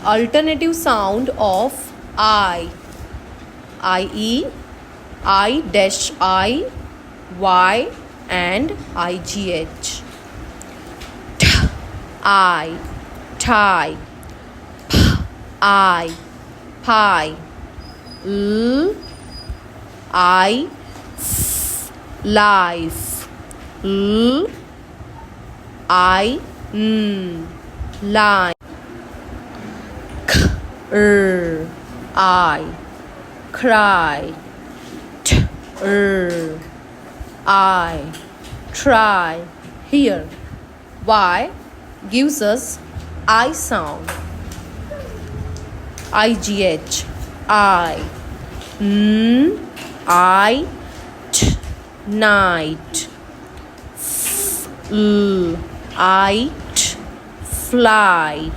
Alternative sound of I. I-E, I-I, Y and I-G-H. I, tie. I, pie. L, I, f, life. L, I, n, line. K, I, cry. T, I, try. Here, Y gives us I sound. I-G-H, I. N, I, t, night. F, l, I, t, fly.